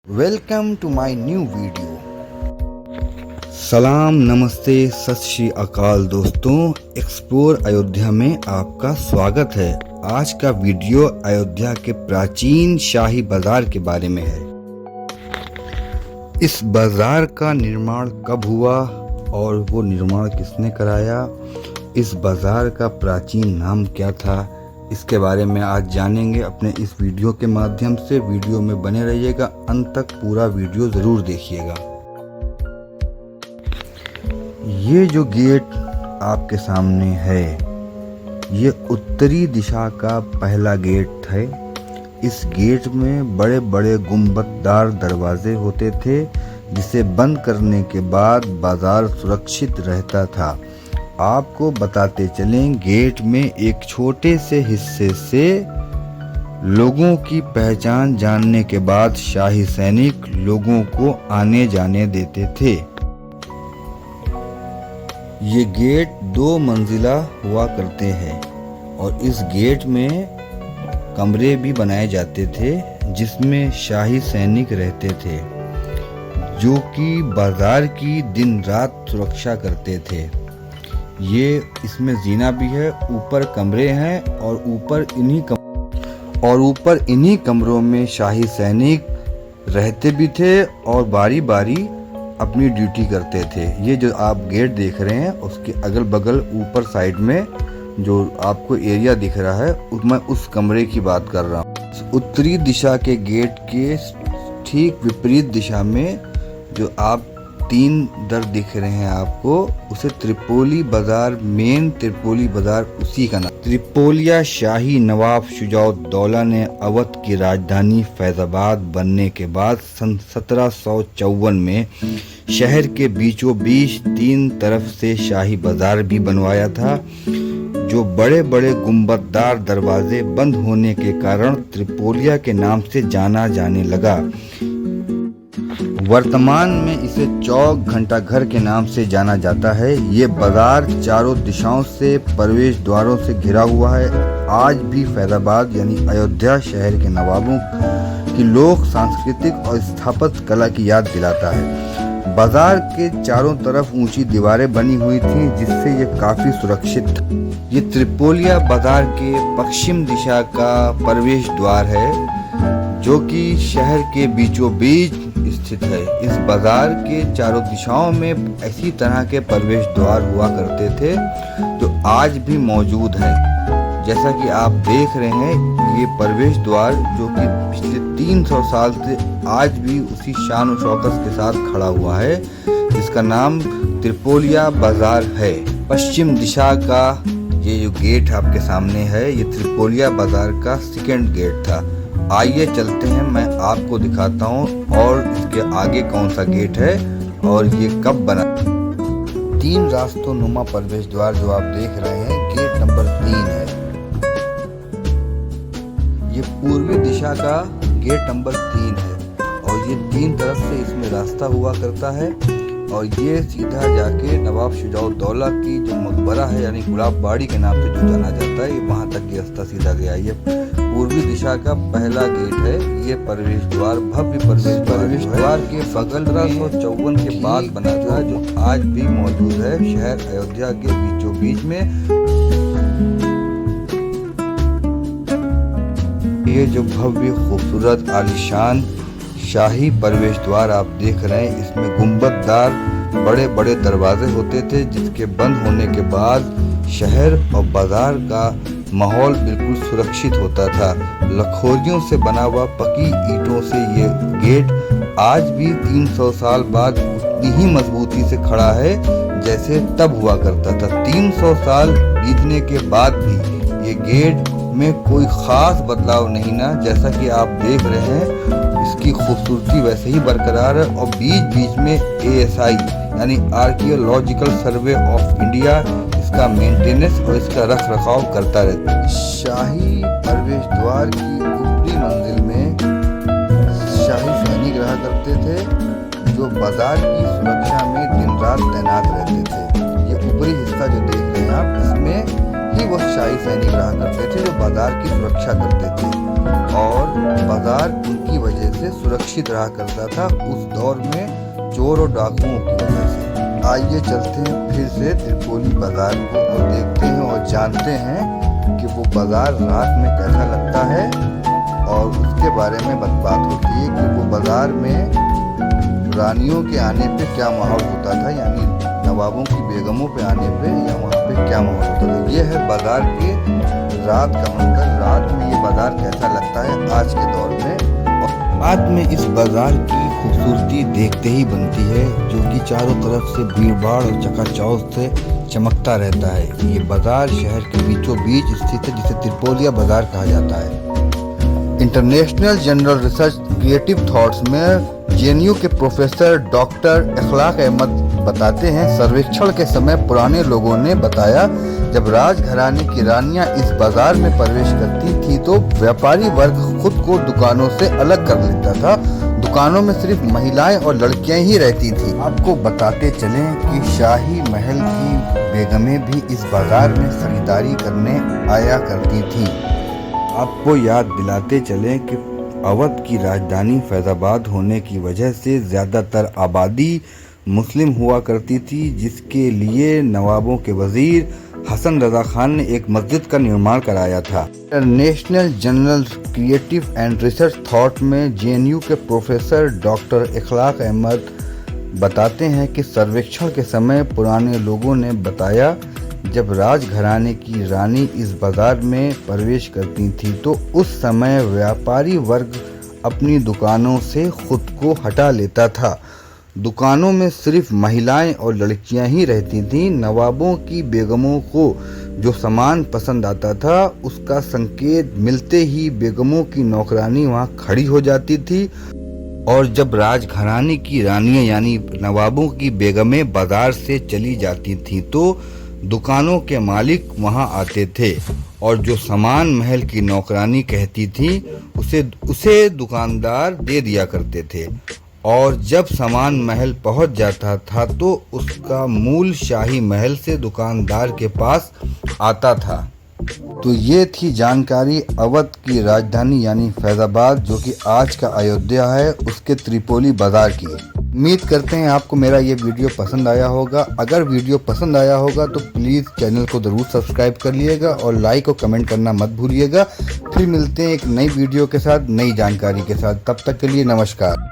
Welcome to my new video. सलाम, नमस्ते, सत श्री अकाल दोस्तों। एक्सप्लोर अयोध्या में आपका स्वागत है। आज का वीडियो अयोध्या के प्राचीन शाही बाजार के बारे में है। इस बाजार का निर्माण कब हुआ और वो निर्माण किसने कराया, इस बाजार का प्राचीन नाम क्या था, इसके बारे में आज जानेंगे अपने इस वीडियो के माध्यम से। वीडियो में बने रहिएगा, अंत तक पूरा वीडियो ज़रूर देखिएगा। ये जो गेट आपके सामने है, ये उत्तरी दिशा का पहला गेट है। इस गेट में बड़े बड़े गुंबददार दरवाजे होते थे, जिसे बंद करने के बाद बाजार सुरक्षित रहता था। आपको बताते चलें, गेट में एक छोटे से हिस्से से लोगों की पहचान जानने के बाद शाही सैनिक लोगों को आने जाने देते थे। ये गेट 2 मंजिला हुआ करते हैं और इस गेट में कमरे भी बनाए जाते थे, जिसमें शाही सैनिक रहते थे, जो कि बाजार की दिन रात सुरक्षा करते थे। ये इसमें जीना भी है, ऊपर कमरे हैं और ऊपर इन्हीं कमरों में शाही सैनिक रहते भी थे और बारी बारी अपनी ड्यूटी करते थे। ये जो आप गेट देख रहे हैं, उसके अगल बगल ऊपर साइड में जो आपको एरिया दिख रहा है, मैं उस कमरे की बात कर रहा हूँ। उत्तरी दिशा के गेट के ठीक विपरीत दिशा में जो आप 3 दर दिख रहे हैं आपको, उसे त्रिपोली बाजार, मेन त्रिपोली बाजार उसी का नाम। त्रिपोलिया शाही नवाब शुजाउद्दौला ने अवध की राजधानी फैजाबाद बनने के बाद सन 1754 में शहर के बीचों बीच 3 तरफ से शाही बाजार भी बनवाया था, जो बड़े बड़े गुंबददार दरवाजे बंद होने के कारण त्रिपोलिया के नाम से जाना जाने लगा। वर्तमान में इसे चौक घंटाघर के नाम से जाना जाता है। ये बाजार चारों दिशाओं से प्रवेश द्वारों से घिरा हुआ है। आज भी फैजाबाद यानी अयोध्या शहर के नवाबों की लोक सांस्कृतिक और स्थापत्य कला की याद दिलाता है। बाजार के चारों तरफ ऊंची दीवारें बनी हुई थी, जिससे ये काफी सुरक्षित था। ये त्रिपोलिया बाजार के पश्चिम दिशा का प्रवेश द्वार है, जो कि शहर के बीचों बीच स्थित है। इस बाजार के चारों दिशाओं में ऐसी तरह के प्रवेश द्वार हुआ करते थे, जो आज भी मौजूद है। जैसा कि आप देख रहे हैं, ये प्रवेश द्वार जो कि पिछले 300 साल से आज भी उसी शान और शौकत के साथ खड़ा हुआ है, जिसका नाम त्रिपोलिया बाजार है। पश्चिम दिशा का ये जो गेट आपके सामने है, ये त्रिपोलिया बाजार का सेकंड गेट था। आइए चलते हैं, मैं आपको दिखाता हूँ और इसके आगे कौन सा गेट है और ये कब बना। 3 रास्तों नुमा प्रवेश द्वार जो आप देख रहे हैं, गेट नंबर 3 है। ये पूर्वी दिशा का गेट नंबर 3 है और ये 3 तरफ से इसमें रास्ता हुआ करता है और ये सीधा जाके नवाब शुजाउद्दौला की जो मकबरा है यानी गुलाब बाड़ी के नाम से जो जाना जाता है, वहां तक ये रास्ता सीधा गया। ये पूर्वी दिशा का पहला गेट है। ये प्रवेश द्वार भव्य प्रवेश द्वार के बगल 1754 के बाद बना था, जो आज भी मौजूद है शहर अयोध्या के बीचों बीच में। ये जो भव्य खूबसूरत आलीशान शाही प्रवेश द्वार आप देख रहे हैं, इसमें गुंबददार बड़े बड़े दरवाजे होते थे, जिसके बंद होने के बाद शहर और बाजार का माहौल बिल्कुल सुरक्षित होता था। लखोरियों से बना हुआ पक्की ईंटों से ये गेट आज भी 300 साल बाद उतनी ही मजबूती से खड़ा है जैसे तब हुआ करता था। 300 साल बीतने के बाद भी ये गेट में कोई खास बदलाव नहीं ना। जैसा कि आप देख रहे हैं, इसकी खूबसूरती वैसे ही बरकरार है और बीच बीच में ASI यानी आर्कियोलॉजिकल सर्वे ऑफ इंडिया इसका मेंटेनेंस और इसका रख रखाव करता रहता है। शाही प्रवेश द्वार की ऊपरी मंजिल में शाही सैनिक रहा करते थे, जो बाजार की सुरक्षा में दिन रात तैनात रहते थे। ये ऊपरी हिस्सा जो देख रहे हैं आप, इसमें ही वो शाही सैनिक रहा करते थे, जो बाजार की सुरक्षा करते थे। और बाजार उनकी वजह से सुरक्षित रहा करता था उस दौर में चोर और डाकुओं की वजह से। आइए चलते हैं फिर से त्रिपोली बाजार को और देखते हैं और जानते हैं कि वो बाजार रात में कैसा लगता है, और उसके बारे में बात होती है कि वो बाजार में रानियों के आने पे क्या माहौल होता था, यानी नवाबों की बेगमों पे आने पे या वहाँ पे क्या माहौल होता था। ये है बाजार के रात का मंजर। रात में ये बाजार कैसा लगता है आज के दौर में। रात में इस बाजार की खूबसूरती देखते ही बनती है, जो कि चारों तरफ से भीड़भाड़ और चकाचौंध से चमकता रहता है। ये बाजार शहर के बीचों बीच स्थित है, जिसे त्रिपोलिया बाजार कहा जाता है। International journal research creative thoughts में जेएनयू के प्रोफेसर डॉक्टर इखलाक अहमद बताते हैं, सर्वेक्षण के समय पुराने लोगों ने बताया, जब राजघराने की रानियां इस बाजार में प्रवेश करती थी तो व्यापारी वर्ग खुद को दुकानों से अलग कर लेता था। दुकानों में सिर्फ महिलाएं और लड़कियां ही रहती थी। आपको बताते चलें कि शाही महल की बेगमें भी इस बाजार में खरीदारी करने आया करती थी। आपको याद दिलाते चलें कि अवध की राजधानी फैजाबाद होने की वजह से ज़्यादातर आबादी मुस्लिम हुआ करती थी, जिसके लिए नवाबों के वजीर हसन रजा खान ने एक मस्जिद का निर्माण कराया था। International journal creative and research thought में जेएनयू के प्रोफेसर डॉक्टर इखलाक अहमद बताते हैं कि सर्वेक्षण के समय पुराने लोगों ने बताया, जब राजघराने की रानी इस बाजार में प्रवेश करती थी तो उस समय व्यापारी वर्ग अपनी दुकानों से खुद को हटा लेता था। दुकानों में सिर्फ महिलाएं और लड़कियां ही रहती थीं। नवाबों की बेगमों को जो सामान पसंद आता था, उसका संकेत मिलते ही बेगमों की नौकरानी वहां खड़ी हो जाती थी, और जब राजघराने की रानियां यानी नवाबों की बेगमें बाजार से चली जाती थीं तो दुकानों के मालिक वहां आते थे, और जो सामान महल की नौकरानी कहती थी उसे दुकानदार दे दिया करते थे, और जब सामान महल पहुंच जाता था तो उसका मूल शाही महल से दुकानदार के पास आता था। तो ये थी जानकारी अवध की राजधानी यानी फैजाबाद, जो कि आज का अयोध्या है, उसके त्रिपोली बाजार की। उम्मीद करते हैं आपको मेरा ये वीडियो पसंद आया होगा। अगर वीडियो पसंद आया होगा तो प्लीज़ चैनल को ज़रूर सब्सक्राइब कर लिएगा और लाइक और कमेंट करना मत भूलिएगा। फिर मिलते हैं एक नई वीडियो के साथ, नई जानकारी के साथ। तब तक के लिए नमस्कार।